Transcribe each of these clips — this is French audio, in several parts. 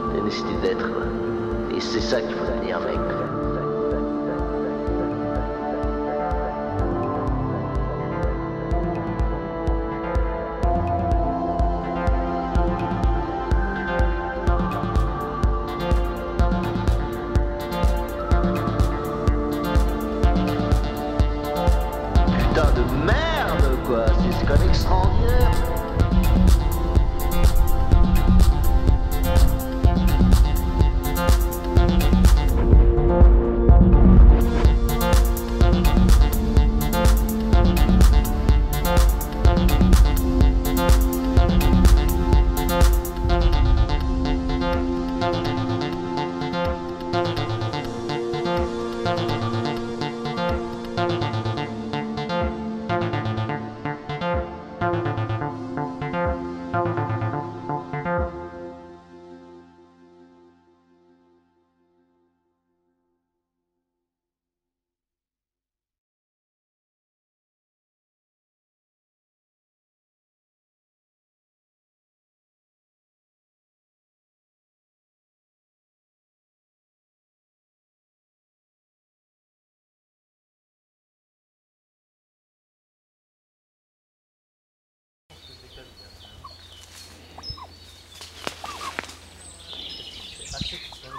Il y a nécessité d'être. Et c'est ça qu'il faut devenir, mec. Putain de merde, quoi. C'est quand même extraordinaire.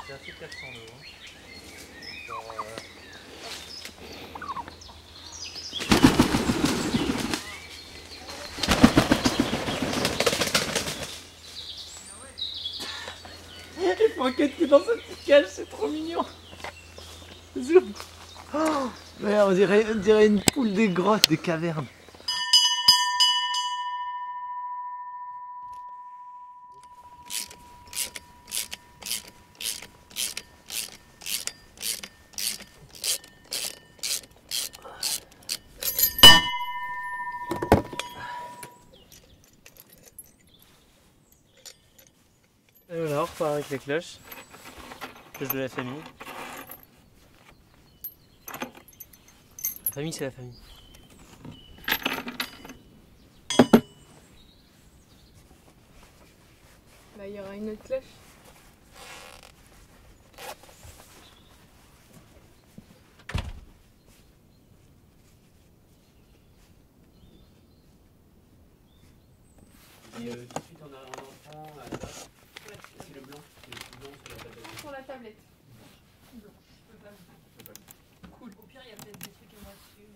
C'est assez 400 euros. Il faut enquêter dans sa petite cage, c'est trop mignon. Zoom. Oh, ouais, on dirait une poule des grottes, des cavernes. Et voilà, on repart avec les cloches. Cloches de la famille. La famille, c'est la famille. Là, il y aura une autre cloche. Et tout de suite, on prend à la base. C'est le blanc. Le blanc sur la tablette. Sur la tablette. Blanc. Je peux pas. Cool. Au pire, il y a peut-être des trucs à moi dessus.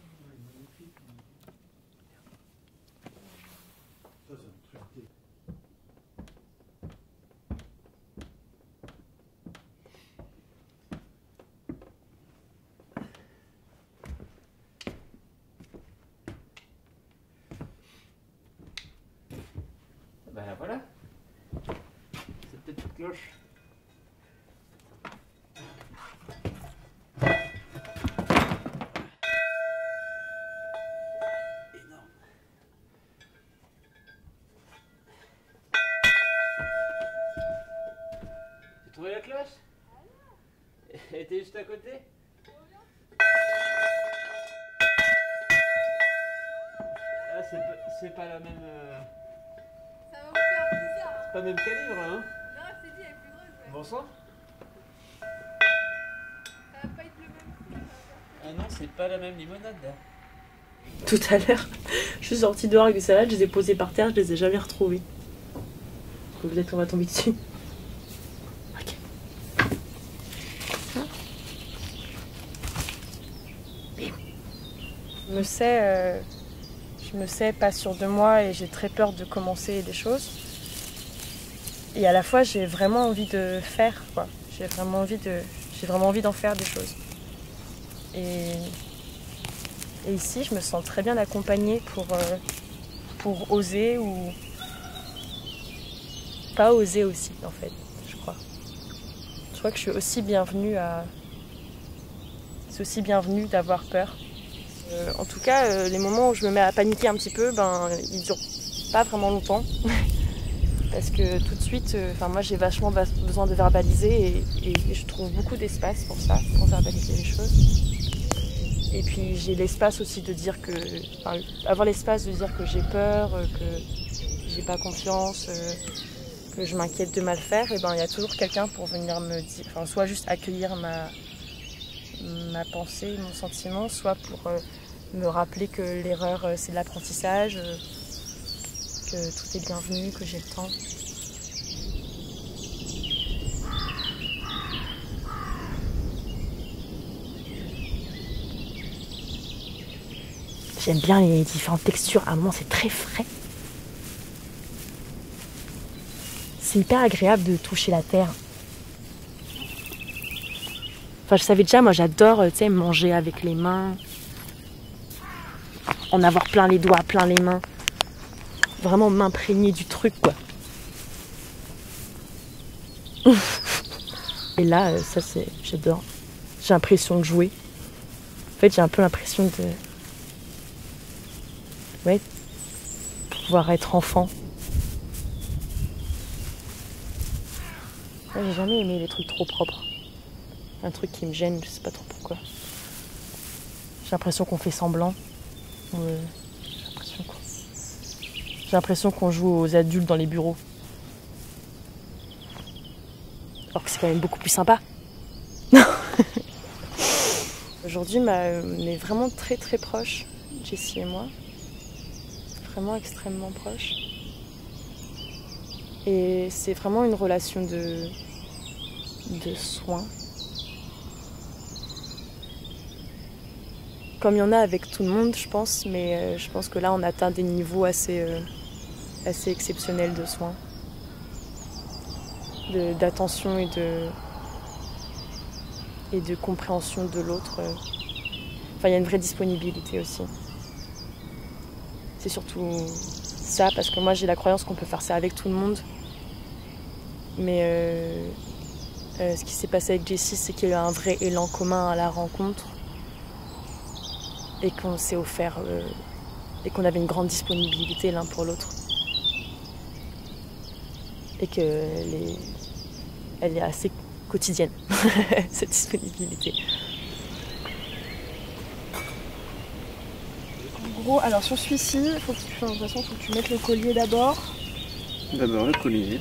Ben voilà. Cette petite cloche. Énorme. Tu trouvé la cloche? Elle était juste à côté? Ah, c'est pas la même. Ça va vous faire bizarre. C'est pas le même calibre, hein? Non, je t'ai dit, elle est plus grosse. Ouais. Bon sang? Ça va pas être le même prix. Ah non, c'est pas la même limonade là. Tout à l'heure, je suis sortie dehors avec des salades, je les ai posées par terre, je les ai jamais retrouvées. Peut-être qu'on va tomber dessus. Ok. Ça. Je me sais pas sûre de moi et j'ai très peur de commencer des choses. Et à la fois, j'ai vraiment envie de faire, quoi. J'ai vraiment envie d'en faire des choses. Et ici, je me sens très bien accompagnée pour oser ou pas oser aussi, en fait, je crois. Je crois que je suis aussi bienvenue c'est aussi bienvenu d'avoir peur. En tout cas, les moments où je me mets à paniquer un petit peu, ben, ils durent pas vraiment longtemps. Parce que tout de suite, moi j'ai vachement besoin de verbaliser et je trouve beaucoup d'espace pour ça, pour verbaliser les choses. Et puis j'ai l'espace aussi de dire que, avoir l'espace de dire que j'ai peur, que j'ai pas confiance, que je m'inquiète de mal faire, et il y a toujours quelqu'un pour venir me dire, soit juste accueillir ma pensée, mon sentiment, soit pour me rappeler que l'erreur c'est de l'apprentissage, que tout est bienvenu, que j'ai le temps. J'aime bien les différentes textures. À un moment, c'est très frais. C'est hyper agréable de toucher la terre. Enfin, je savais déjà, moi j'adore manger avec les mains. En avoir plein les doigts, plein les mains. Vraiment m'imprégner du truc, quoi. Et là, ça c'est... J'adore. J'ai l'impression de jouer. En fait, j'ai un peu l'impression de... Ouais. Pouvoir être enfant. J'ai jamais aimé les trucs trop propres. Un truc qui me gêne, je sais pas trop pourquoi. J'ai l'impression qu'on fait semblant. J'ai l'impression qu'on joue aux adultes dans les bureaux. Alors que c'est quand même beaucoup plus sympa. Aujourd'hui, on est vraiment très très proches, Jessie et moi. Vraiment extrêmement proches. Et c'est vraiment une relation de soins. Comme il y en a avec tout le monde, je pense, mais je pense que là, on atteint des niveaux assez exceptionnels de soins. D'attention et de compréhension de l'autre. Il y a une vraie disponibilité aussi. C'est surtout ça, parce que moi, j'ai la croyance qu'on peut faire ça avec tout le monde. Mais ce qui s'est passé avec Jessie, c'est qu'il y a eu un vrai élan commun à la rencontre. Et qu'on s'est offert, et qu'on avait une grande disponibilité l'un pour l'autre. Et qu'elle est assez quotidienne, cette disponibilité. En gros, alors sur celui-ci, de toute façon, il faut que tu mettes le collier d'abord. D'abord le collier.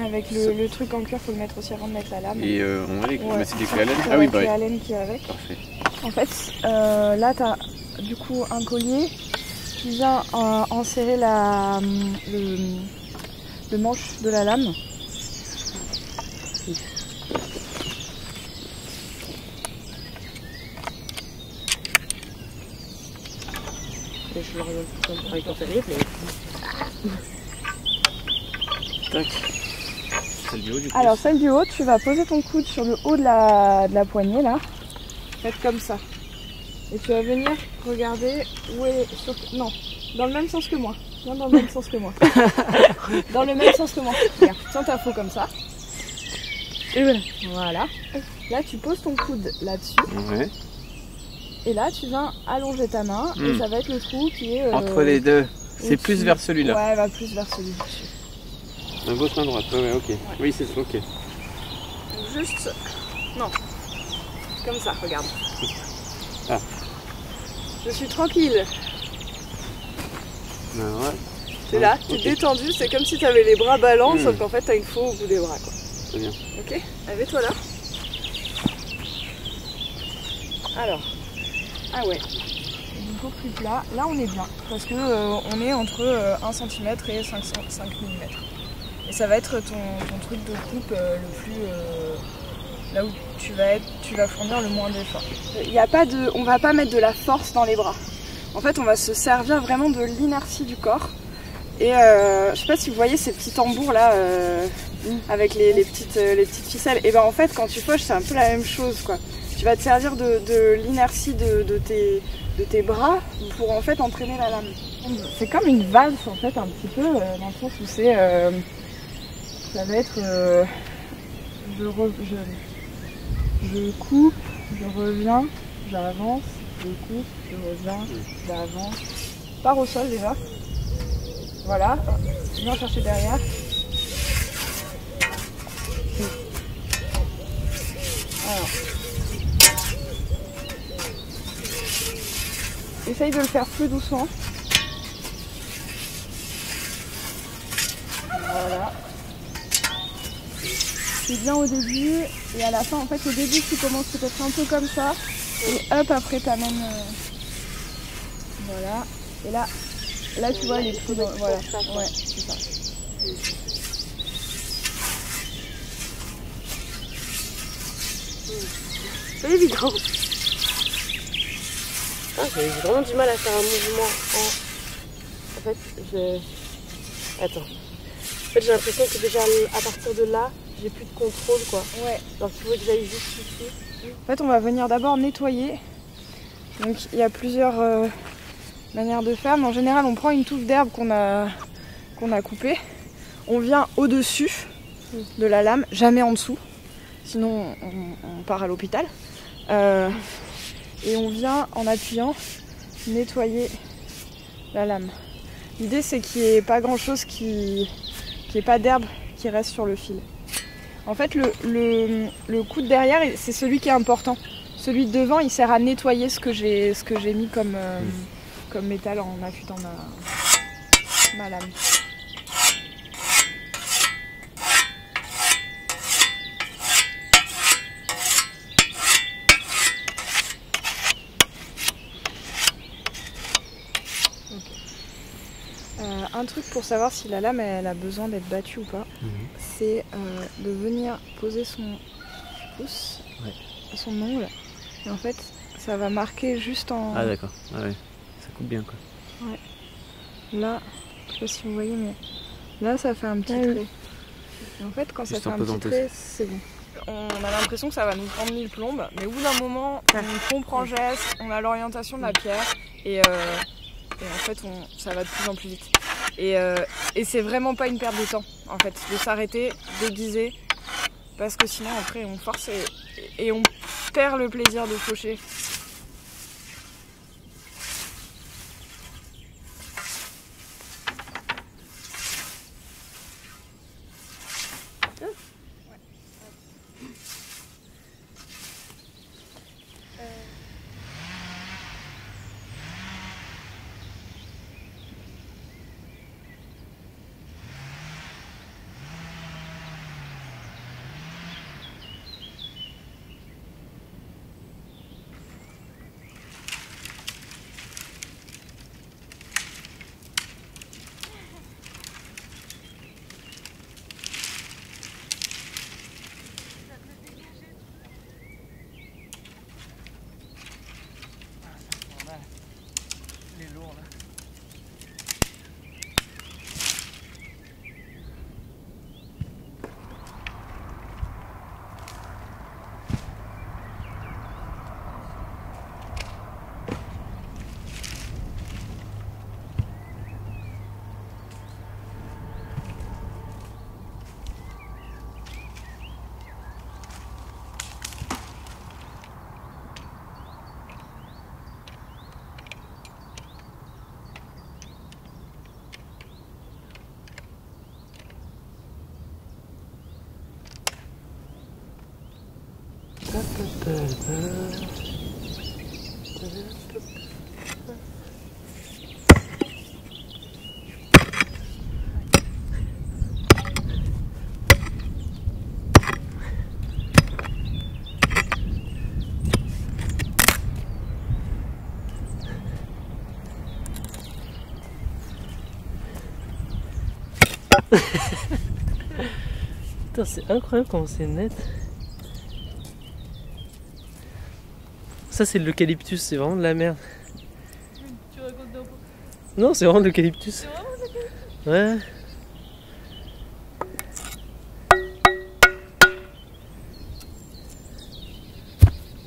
Avec le truc en cuir, il faut le mettre aussi avant de mettre la lame. Et on va mettre des clés à laine. Ah oui, bah oui. À laine qui est avec. Parfait. En fait, là, tu as du coup un collier qui vient enserrer le manche de la lame. Je le regarde comme avec un salé, mais... Tac. Celle du haut, du coup. Alors celle du haut, tu vas poser ton coude sur le haut de la poignée là. Faites comme ça. Et tu vas venir regarder où est... Non, dans le même sens que moi. Non, dans le même sens que moi. Dans le même sens que moi. Regarde, tiens ta faux comme ça. Et voilà. Voilà. Là, tu poses ton coude là-dessus. Ouais. Et là, tu viens allonger ta main et ça va être le trou qui est... entre les deux. C'est plus vers celui-là. Ouais, va plus vers celui-là. Un gauche, main droite. Ouais, ok. Ouais. Oui, c'est ça, ok. Donc juste... Non. Comme ça, regarde. Ah. Je suis tranquille. Ben ouais. T'es là, t'es okay. détendu, c'est comme si t'avais les bras ballants, sauf qu'en fait t'as une faux au bout des bras, quoi. Très bien. Ok, mets-toi là. Alors. Ah ouais. Il faut plus plat. Là on est bien, parce que on est entre 1 cm et 5 mm. Et ça va être ton truc de coupe le plus... là où tu vas fournir le moins d'efforts. On va pas mettre de la force dans les bras. En fait, on va se servir vraiment de l'inertie du corps. Et je sais pas si vous voyez ces petits tambours là, avec les petites ficelles. Et ben en fait, quand tu poches, c'est un peu la même chose, quoi. Tu vas te servir de l'inertie de tes bras pour en fait entraîner la lame. C'est comme une valse en fait, un petit peu, dans le sens où c'est... ça va être... je coupe, je reviens, j'avance, je coupe, je reviens, j'avance, pars au sol déjà. Voilà, viens chercher derrière. Alors. Essaye de le faire plus doucement. Voilà. C'est bien au début et à la fin, en fait au début tu commences peut-être un peu comme ça et hop après t'amènes voilà. Et là tu vois les plus voilà. Ouais, c'est ça. C'est évident. Ah, j'ai vraiment du mal à faire un mouvement en fait, attends. En fait, j'ai l'impression que déjà à partir de là, j'ai plus de contrôle quoi. Ouais. Alors qu'il faut que j'aille juste ici. En fait, on va venir d'abord nettoyer. Donc il y a plusieurs manières de faire, mais en général, on prend une touffe d'herbe qu'on a coupée. On vient au-dessus de la lame, jamais en dessous. Sinon, on part à l'hôpital. Et on vient en appuyant nettoyer la lame. L'idée, c'est qu'il n'y ait pas grand-chose qu'il n'y ait pas d'herbe qui reste sur le fil. En fait, le coup de derrière, c'est celui qui est important. Celui de devant, il sert à nettoyer ce que j'ai mis comme métal en affûtant ma lame. Un truc pour savoir si la lame elle a besoin d'être battue ou pas, c'est de venir poser son pouce, son ongle, et en fait ça va marquer juste en... Ah d'accord, ah ouais, ça coupe bien quoi. Ouais. Là, je sais pas si vous voyez, mais là ça fait un petit trait. Et en fait quand juste ça fait un petit trait, c'est bon. On a l'impression que ça va nous prendre 1000 plombes, mais au bout d'un moment, on comprend geste, on a l'orientation de la pierre, et en fait ça va de plus en plus vite. Et c'est vraiment pas une perte de temps en fait, de s'arrêter, déguiser, parce que sinon après on force et on perd le plaisir de faucher. Putain, c'est incroyable comment c'est net. Ça c'est de l'eucalyptus, c'est vraiment de la merde. Tu racontes d'un peu. Non, c'est vraiment de l'eucalyptus. C'est vraiment de l'eucalyptus. Ouais.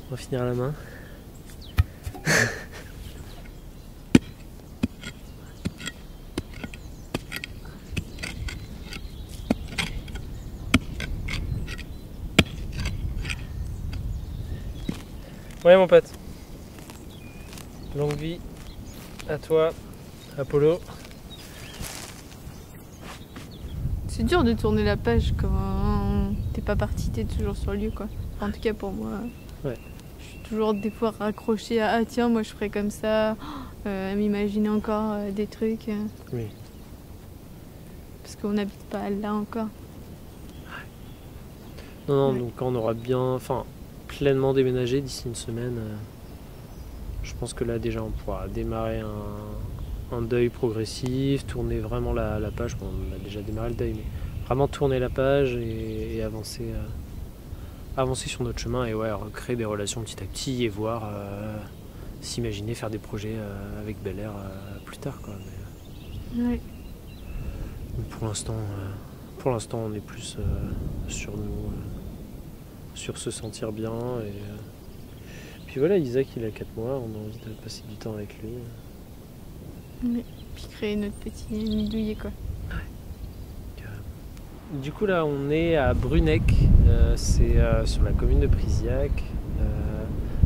On va finir à la main. Ouais mon pote. Longue vie à toi. Apollo. C'est dur de tourner la page quand t'es pas parti, t'es toujours sur le lieu quoi. Enfin, en tout cas pour moi. Ouais. Je suis toujours des fois raccrochée à ah tiens moi je ferais comme ça, à m'imaginer encore des trucs. Oui. Parce qu'on n'habite pas là encore. Non, donc quand on aura bien, pleinement déménagé d'ici une semaine, je pense que là déjà on pourra démarrer un deuil progressif, tourner vraiment la page. Bon, on a déjà démarré le deuil, mais vraiment tourner la page et avancer sur notre chemin et recréer des relations petit à petit et voir s'imaginer faire des projets avec Bel Air plus tard quoi. Mais, Ouais. pour l'instant on est plus sur nous, sur se sentir bien et puis voilà, Isaac il a 4 mois, on a envie de passer du temps avec lui. Ouais. Puis créer notre petit nid douillet quoi. Du coup là on est à Brunec, c'est sur la commune de Priziac.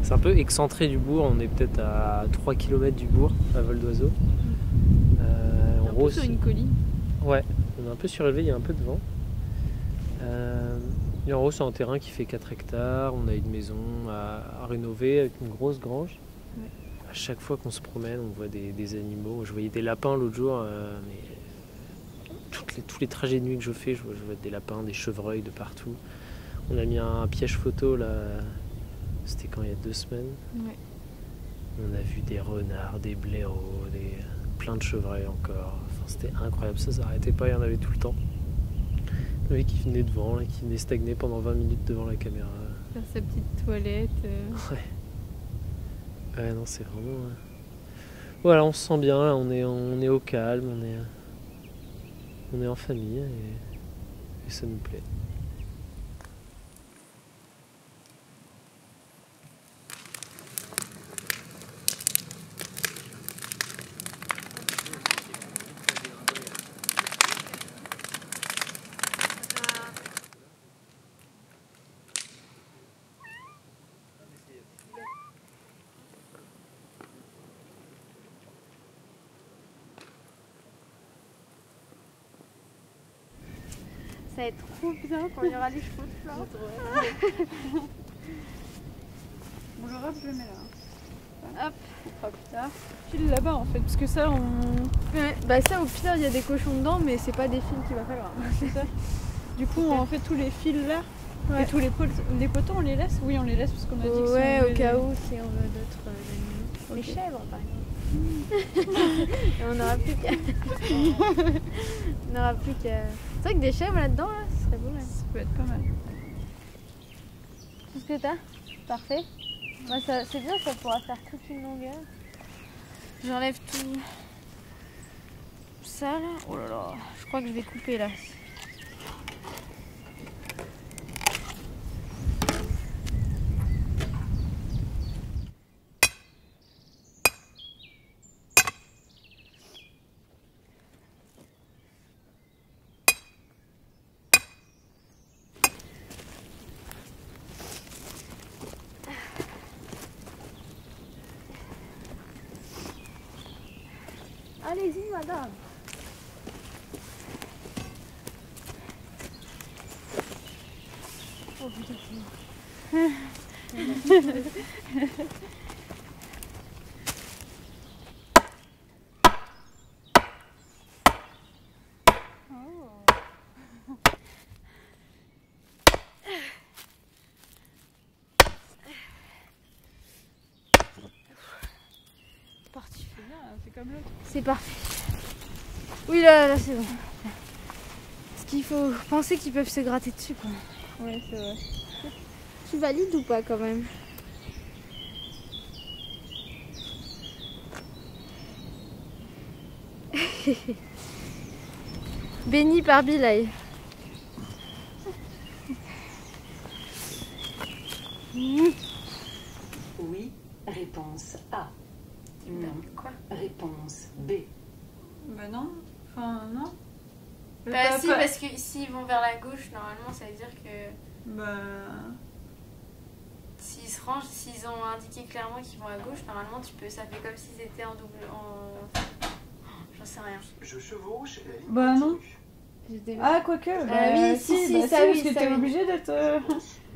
C'est un peu excentré du bourg, on est peut-être à 3 km du bourg, à vol d'oiseau. Un peu sur une colline. Ouais, on est un peu surélevé, il y a un peu de vent. Et en gros c'est un terrain qui fait 4 hectares, on a une maison à rénover avec une grosse grange. Ouais. À chaque fois qu'on se promène on voit des animaux, je voyais des lapins l'autre jour, mais tous les trajets de nuit que je fais, je vois des lapins, des chevreuils de partout. On a mis un piège photo là, c'était quand il y a 2 semaines. Ouais. On a vu des renards, des blaireaux, plein de chevreuils encore. Enfin, c'était incroyable, ça s'arrêtait pas, il y en avait tout le temps. Le mec qui venait devant, là, qui venait stagner pendant 20 minutes devant la caméra. Faire sa petite toilette. Ouais, non, c'est vraiment... Voilà, on se sent bien, là, on est au calme, on est en famille et ça nous plaît. Ça va être trop bien quand il y aura les chevaux de fleurs. Bon, le rap, je le mets là. Hop, on fera plus tard. File là-bas en fait, parce que ça, Ouais, bah ça au pire, il y a des cochons dedans, mais c'est pas des fils qu'il va falloir. c'est ça. Du coup, on fait tous les fils là. Ouais. Et tous les poteaux, on les laisse? Oui, on les laisse parce qu'on a dit que Ouais, si on au veut cas les- où, si on veut d'autres animaux. Ok. Les chèvres, par exemple. Et on n'aura plus qu'à... on n'aura plus qu'à... C'est vrai que des chèvres là-dedans, là, ce serait beau. Là. Ça peut être pas mal. Tout ce que t'as? Parfait. Bah, ça, c'est bien, ça pourra faire toute une longueur. J'enlève tout ça là. Oh là là, je crois que je vais couper là. Allez-y, madame. Oh putain, Parti, c'est bien, c'est comme l'autre. c'est parfait. Oui, là c'est bon. Parce qu'il faut penser qu'ils peuvent se gratter dessus, quoi. Ouais, c'est vrai. Tu valides ou pas, quand même? Béni par Bilal. Oui, réponse A. Non. Quoi? Réponse B. Bah non, enfin non. Bah si, parce que s'ils vont vers la gauche, normalement, ça veut dire que Bah... s'ils se rangent, s'ils ont indiqué clairement qu'ils vont à gauche, normalement, tu peux, ça fait comme s'ils étaient en double... sais rien. Je chevauche la ligne Bah non. continue. Ah, quoique. oui, si, bah, ça, parce oui, que ça, t'es oui. obligé d'être.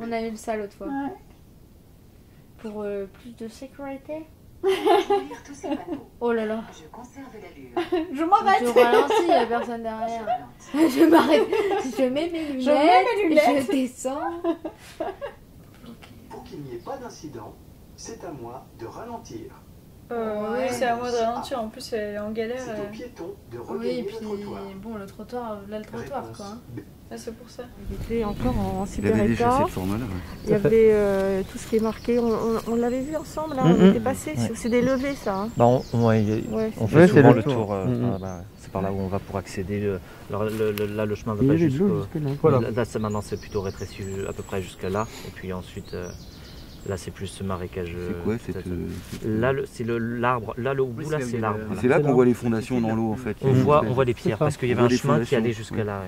On a eu ça l'autre fois. Ouais. Pour plus de sécurité. Je vais lire tous ces panneaux. Oh là là. Je conserve l'allure. Je m'arrête. Je ralentis, il n'y a personne derrière. Je m'arrête. Je mets mes lunettes. mets mes lunettes. Je descends. Pour qu'il n'y ait pas d'incident, c'est à moi de ralentir. Oui, c'est à moi de ralentir. En plus, elle est en galère. C'est au piéton de Oui, regagner et puis le trottoir. bon, le trottoir, là le trottoir Réponse quoi. hein. B. Ah, c'est pour ça. Il était encore en Il avait super déjà état. cette forme-là. Il y avait tout ce qui est marqué. On l'avait vu ensemble, là. On était passé. Ouais. C'est des levées, ça. Hein. Bah on Ouais, fait Ouais, souvent c'est le le tour. tour. C'est par là où on va pour accéder. Là, le chemin va Il y pas avait de jusqu'au. l'eau jusque-là. Voilà. Là, maintenant, c'est plutôt rétréci à peu près jusque là. Et puis ensuite, là, c'est plus ce marécageux. C'est quoi cette, Là, c'est l'arbre. Là, le bout, là, c'est l'arbre. C'est là qu'on voit les fondations dans l'eau en fait. On voit les pierres parce qu'il y avait On un voit les chemin qui fondations, allait jusque ouais. là.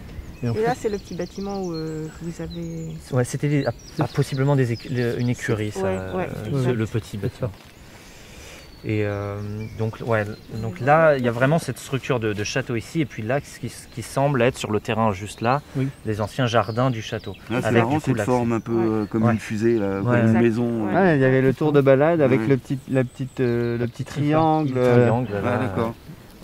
Et là, c'est le petit bâtiment où vous avez. Ouais, c'était possiblement une écurie, ça, Ouais, le petit bâtiment. Et donc là, il y a vraiment cette structure de château ici, et puis là, ce qui semble être sur le terrain juste là, les anciens jardins du château. Ah, c'est avec marrant du coup cette l'accès. forme un peu comme une fusée, là, Ouais. comme une Exact. maison. Ouais. Ouais, il y avait le tour de balade avec Ouais. le petit triangle. triangle, Ah, là. d'accord.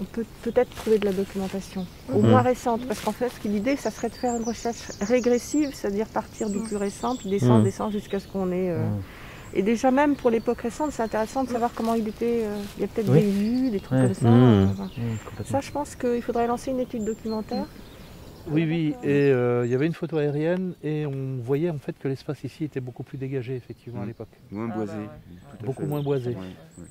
On peut peut-être trouver de la documentation, au moins récente, parce qu'en fait, l'idée, ça serait de faire une recherche régressive, c'est-à-dire partir du plus récent, puis descendre jusqu'à ce qu'on ait. Et déjà, même pour l'époque récente, c'est intéressant de savoir comment il était. Il y a peut-être des vues, des trucs comme ça. Ça, je pense qu'il faudrait lancer une étude documentaire. Oui, et il y avait une photo aérienne et on voyait en fait que l'espace ici était beaucoup plus dégagé effectivement à l'époque. Moins boisé. Beaucoup moins boisé.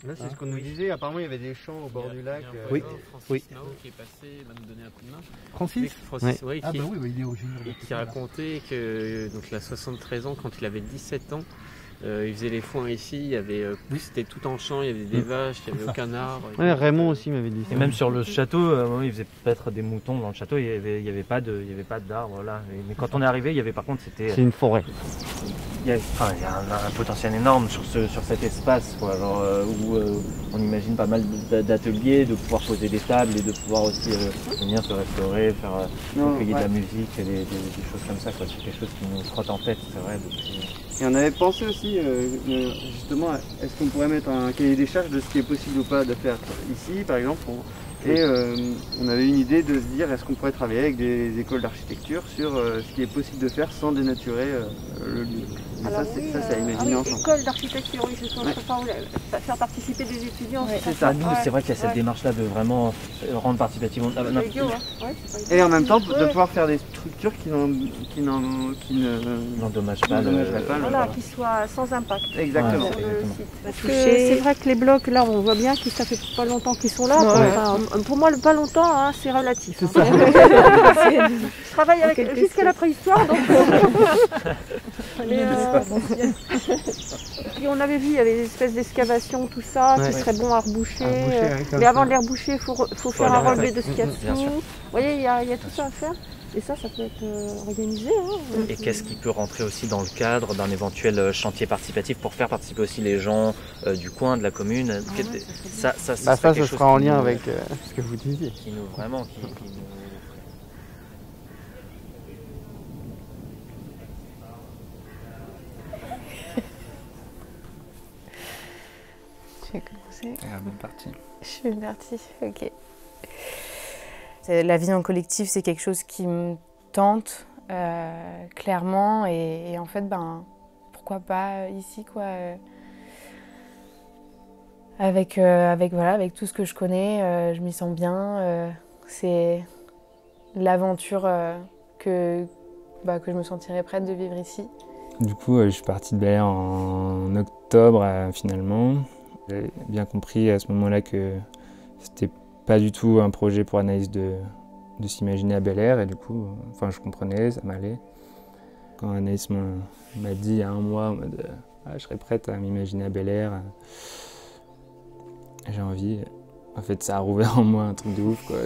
Là, c'est ce qu'on nous disait. Apparemment, il y avait des champs au bord du lac. Oui, Francis Mao qui est passé, va nous donner un coup de main. Francis Oui, Ah bah oui, il est originaire. et qui racontait que donc il a 73 ans, quand il avait 17 ans, il faisait les foins ici, il y avait, c'était tout en champ, il y avait des vaches, il n'y avait aucun arbre. Ouais, Raymond aussi m'avait dit ça. Et même sur le château, il faisait peut-être des moutons dans le château, il y avait pas d'arbres là. Mais quand on est arrivé, il y avait par contre C'est une forêt. il y a un potentiel énorme sur cet espace quoi, genre, où on imagine pas mal d'ateliers, de pouvoir poser des tables et de pouvoir aussi venir se restaurer, faire cueillir de la musique et des choses comme ça quoi. C'est quelque chose qui nous trotte en tête, c'est vrai. Et on avait pensé aussi, justement, est-ce qu'on pourrait mettre un cahier des charges de ce qui est possible ou pas de faire ici, par exemple. Et on avait une idée de se dire, est-ce qu'on pourrait travailler avec des écoles d'architecture sur ce qui est possible de faire sans dénaturer le lieu. Mais Alors, ça, c'est à imaginer ensemble. École d'architecture, oui, je pense faire participer des étudiants. C'est ça, nous, c'est vrai qu'il y a cette démarche-là de vraiment rendre participatif. Et en même temps, de pouvoir faire des structures qui n'endommagent pas Voilà, qui soient sans impact. Exactement. Sur le site. Parce que c'est vrai que les blocs, là, on voit bien que ça fait pas longtemps qu'ils sont là. Ouais. Enfin, pour moi, le pas longtemps, hein, c'est relatif. C'est ça. Je travaille avec jusqu'à la préhistoire, donc. Et puis on avait vu, il y avait des espèces d'excavations, tout ça, qui serait bon à reboucher. Mais avant de les reboucher, il faut faire un relevé de ce qu'il y a dessous. Vous voyez, il y a tout ça à faire. Et ça peut être organisé. Hein. Et qu'est-ce qui peut rentrer aussi dans le cadre d'un éventuel chantier participatif pour faire participer aussi les gens du coin, de la commune Ça ce sera en lien avec ce que vous disiez. Qui nous vraiment, qui nous... Tu veux commencer ? Bonne partie. Je suis partie, ok. La vie en collectif, c'est quelque chose qui me tente clairement et en fait, pourquoi pas ici quoi. Avec tout ce que je connais, je m'y sens bien. C'est l'aventure que je me sentirais prête de vivre ici. Du coup, je suis partie de Bel Air en octobre finalement. J'ai bien compris à ce moment-là que c'était pas du tout un projet pour Anaïs de s'imaginer à Bel Air et du coup, je comprenais, ça m'allait. Quand Anaïs m'a dit il y a un mois en mode je serais prête à m'imaginer à Bel Air, j'ai envie. En fait, ça a rouvert en moi un truc de ouf quoi.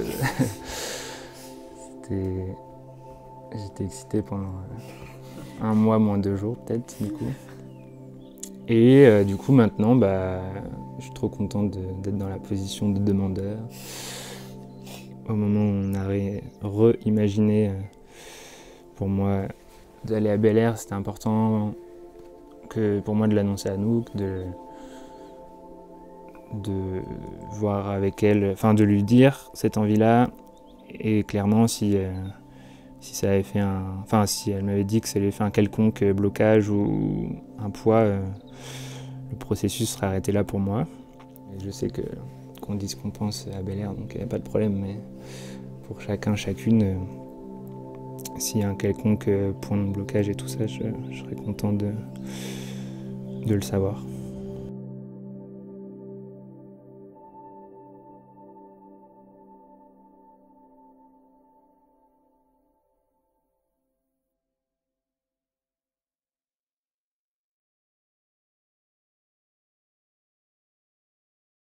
J'étais excité pendant un mois moins 2 jours peut-être du coup. Et du coup maintenant je suis trop contente d'être dans la position de demandeur. au moment où on a reimaginé, pour moi, d'aller à Bel Air, c'était important pour moi de l'annoncer à Anouk, de voir avec elle, enfin de lui dire cette envie-là, et clairement si ça avait fait si elle m'avait dit que ça lui avait fait un quelconque blocage ou un poids, le processus serait arrêté là pour moi. Et je sais qu'on dit ce qu'on pense à Bel Air, donc il n'y a pas de problème, mais pour chacun, chacune, s'il y a un quelconque point de blocage et tout ça, je serais content de le savoir.